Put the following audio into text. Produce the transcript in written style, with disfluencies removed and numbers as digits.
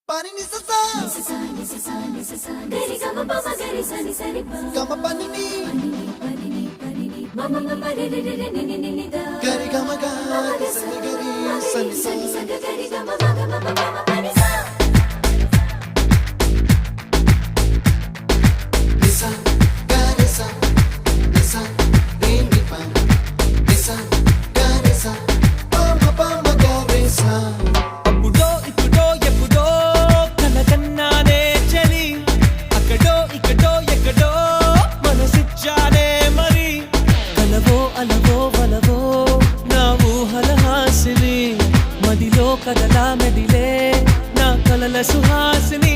pani ni sa sa gari ga ma pa gari sa ni sa ri pa ga ma pani ni ma ma ma re re re ni ni ni da gari ga ma ga sa ni gari sa ni sa gari ga ma ga ma ma pani sa ni sa gari sa ni sa ni ni pa ni sa gari sa pa ma gari sa కదలా మెదిలే నా కలల సుహాసిని